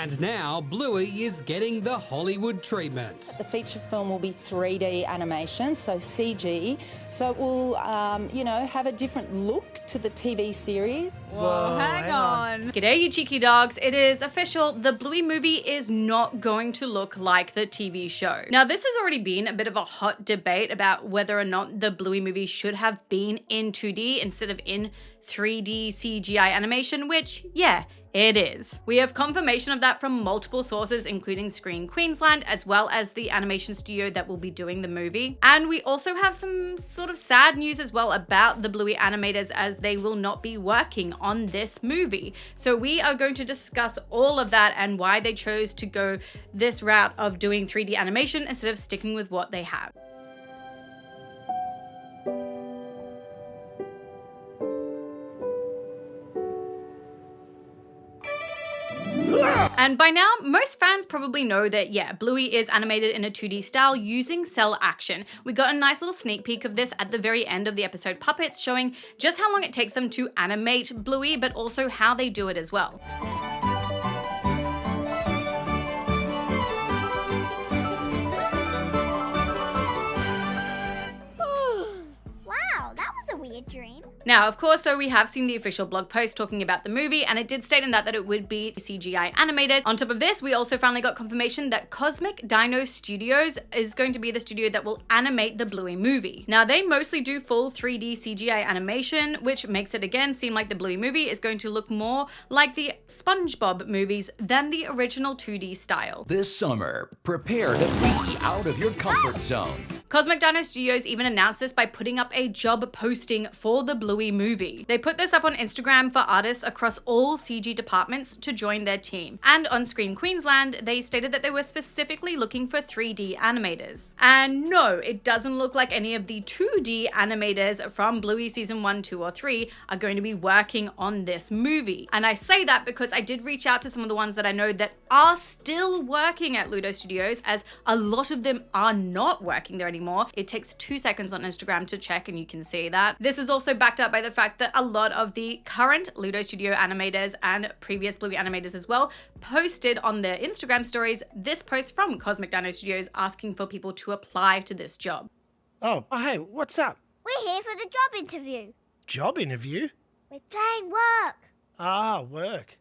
And now Bluey is getting the Hollywood treatment. The feature film will be 3D animation, so CG, so it will, have a different look to the TV series. Whoa, hang on. G'day, you cheeky dogs. It is official. The Bluey movie is not going to look like the TV show. Now, this has already been a bit of a hot debate about whether or not the Bluey movie should have been in 2D instead of in 3D CGI animation, which, yeah, it is. We have confirmation of that from multiple sources, including Screen Queensland, as well as the animation studio that will be doing the movie. And we also have some sort of sad news as well about the Bluey animators, as they will not be working on this movie. So we are going to discuss all of that and why they chose to go this route of doing 3D animation instead of sticking with what they have. And by now, most fans probably know that, yeah, Bluey is animated in a 2D style using cell action. We got a nice little sneak peek of this at the very end of the episode Puppets, showing just how long it takes them to animate Bluey, but also how they do it as well. Dream. Now, of course, though, we have seen the official blog post talking about the movie, and it did state in that it would be CGI animated. On top of this, we also finally got confirmation that Cosmic Dino Studios is going to be the studio that will animate the Bluey movie. Now, they mostly do full 3D CGI animation, which makes it again seem like the Bluey movie is going to look more like the SpongeBob movies than the original 2D style. This summer, prepare to be out of your comfort zone. Cosmic Dino Studios even announced this by putting up a job posting for the Bluey movie. They put this up on Instagram for artists across all CG departments to join their team. And on Screen Queensland, they stated that they were specifically looking for 3D animators. And no, it doesn't look like any of the 2D animators from Bluey season 1, 2, or 3 are going to be working on this movie. And I say that because I did reach out to some of the ones that I know that are still working at Ludo Studios, as a lot of them are not working there anymore. It takes 2 seconds on Instagram to check and you can see that. This is also backed up by the fact that a lot of the current Ludo Studio animators and previous Bluey animators as well posted on their Instagram stories this post from Cosmic Dino Studios asking for people to apply to this job. Oh, hey, what's up? We're here for the job interview. Job interview? We're playing work. Ah, work.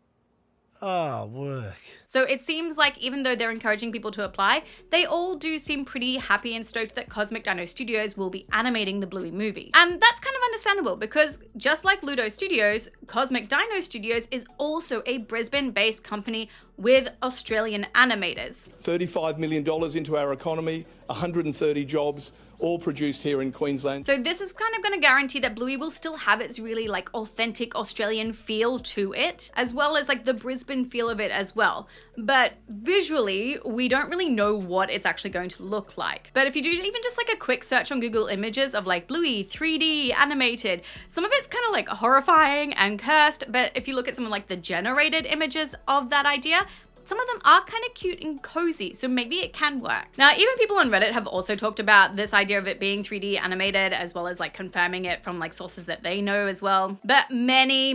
Ah, work. So it seems like even though they're encouraging people to apply, they all do seem pretty happy and stoked that Cosmic Dino Studios will be animating the Bluey movie. And that's kind of understandable because just like Ludo Studios, Cosmic Dino Studios is also a Brisbane-based company with Australian animators. $35 million into our economy, 130 jobs, all produced here in Queensland. So this is kind of going to guarantee that Bluey will still have its really like authentic Australian feel to it, as well as like the Brisbane feel of it as well. But visually, we don't really know what it's actually going to look like. But if you do even just like a quick search on Google Images of like Bluey 3D animated, some of it's kind of like horrifying and cursed. But if you look at some of like the generated images of that idea, some of them are kind of cute and cozy, so maybe it can work. Now, even people on Reddit have also talked about this idea of it being 3D animated, as well as like confirming it from like sources that they know as well. But many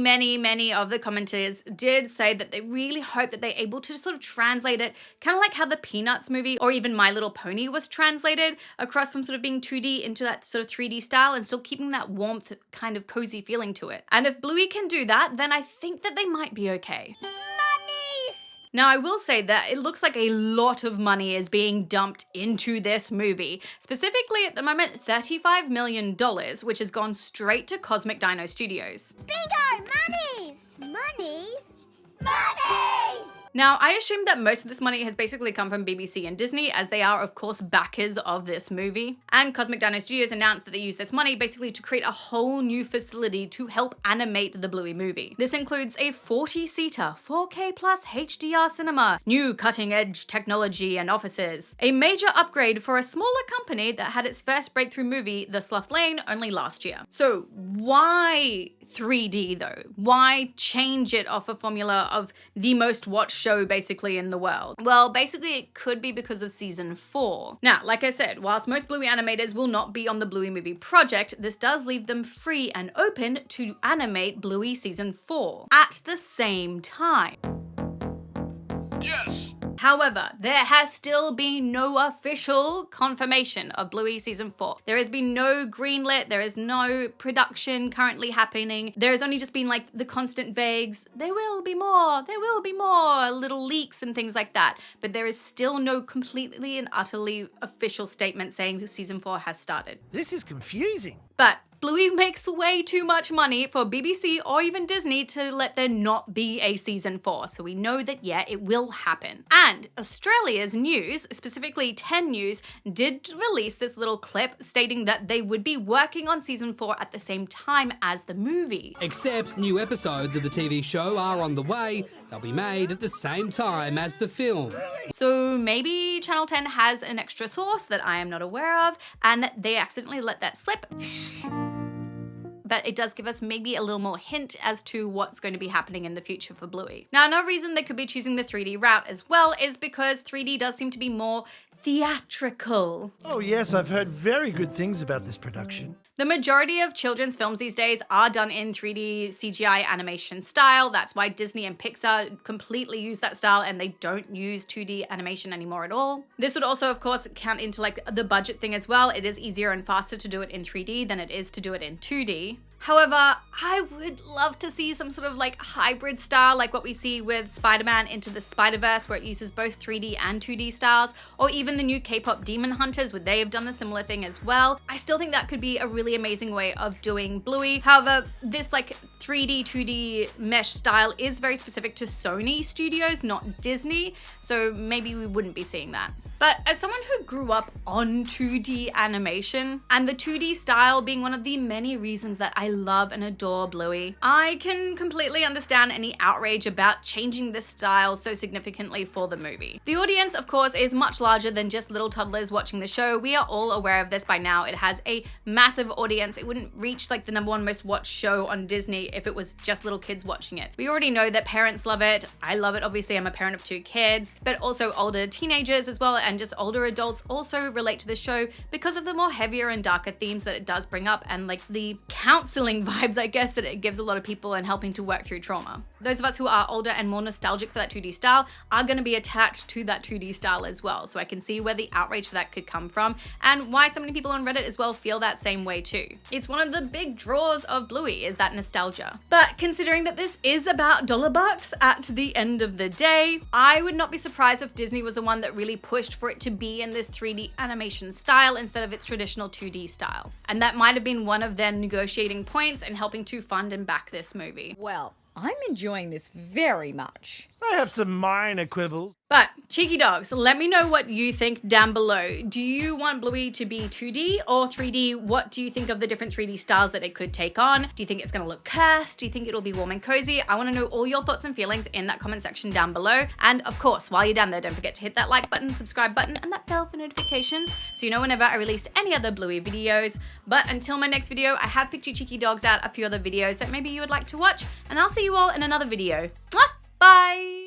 of the commenters did say that they really hope that they're able to sort of translate it, kind of like how the Peanuts movie or even My Little Pony was translated across from sort of being 2D into that sort of 3D style and still keeping that warmth kind of cozy feeling to it. And if Bluey can do that, then I think that they might be okay. Now, I will say that it looks like a lot of money is being dumped into this movie. Specifically, at the moment, $35 million, which has gone straight to Cosmic Dino Studios. Bingo! Monies! Monies? Monies! Now, I assume that most of this money has basically come from BBC and Disney, as they are, of course, backers of this movie. And Cosmic Dino Studios announced that they use this money basically to create a whole new facility to help animate the Bluey movie. This includes a 40-seater, 4K plus HDR cinema, new cutting-edge technology and offices, a major upgrade for a smaller company that had its first breakthrough movie, The Slough Lane, only last year. So why 3D though? Why change it off a formula of the most watched show basically in the world? Well, basically it could be because of season 4. Now, like I said, whilst most Bluey animators will not be on the Bluey movie project, this does leave them free and open to animate Bluey season 4 at the same time. Yes. However, there has still been no official confirmation of Bluey Season 4. There has been no greenlit, there is no production currently happening. There has only just been like the constant vagues, there will be more, little leaks and things like that. But there is still no completely and utterly official statement saying Season 4 has started. This is confusing. But Bluey makes way too much money for BBC or even Disney to let there not be a Season 4. So we know that, yeah, it will happen. And Australia's news, specifically 10 News, did release this little clip stating that they would be working on Season 4 at the same time as the movie. Except new episodes of the TV show are on the way. They'll be made at the same time as the film. So maybe Channel 10 has an extra source that I am not aware of, and that they accidentally let that slip. But it does give us maybe a little more hint as to what's going to be happening in the future for Bluey. Now, another reason they could be choosing the 3D route as well is because 3D does seem to be more theatrical. Oh yes, I've heard very good things about this production. The majority of children's films these days are done in 3D CGI animation style. That's why Disney and Pixar completely use that style and they don't use 2D animation anymore at all. This would also, of course, count into like the budget thing as well. It is easier and faster to do it in 3D than it is to do it in 2D. However, I would love to see some sort of like hybrid style like what we see with Spider-Man Into the Spider-Verse, where it uses both 3D and 2D styles, or even the new K-pop Demon Hunters, where they have done a similar thing as well. I still think that could be a really amazing way of doing Bluey. However, this like 3D, 2D mesh style is very specific to Sony Studios, not Disney, so maybe we wouldn't be seeing that. But as someone who grew up on 2D animation, and the 2D style being one of the many reasons that I love and adore Bluey, I can completely understand any outrage about changing this style so significantly for the movie. The audience, of course, is much larger than just little toddlers watching the show. We are all aware of this by now. It has a massive audience. It wouldn't reach like the #1 most watched show on Disney if it was just little kids watching it. We already know that parents love it. I love it. Obviously, I'm a parent of 2 kids, but also older teenagers as well, and just older adults also relate to the show because of the more heavier and darker themes that it does bring up, and like the counseling vibes, I guess, that it gives a lot of people and helping to work through trauma. Those of us who are older and more nostalgic for that 2D style are going to be attached to that 2D style as well. So I can see where the outrage for that could come from, and why so many people on Reddit as well feel that same way too. It's one of the big draws of Bluey, is that nostalgia. But considering that this is about $bucks at the end of the day, I would not be surprised if Disney was the one that really pushed for it to be in this 3D animation style instead of its traditional 2D style. And that might have been one of their negotiating points in helping to fund and back this movie. Well, I'm enjoying this very much. I have some minor quibbles. But, cheeky dogs, let me know what you think down below. Do you want Bluey to be 2D or 3D? What do you think of the different 3D styles that it could take on? Do you think it's gonna look cursed? Do you think it'll be warm and cozy? I wanna know all your thoughts and feelings in that comment section down below. And of course, while you're down there, don't forget to hit that like button, subscribe button, and that bell for notifications so you know whenever I release any other Bluey videos. But until my next video, I have picked you cheeky dogs out a few other videos that maybe you would like to watch, and I'll see you all in another video. Mwah! Bye!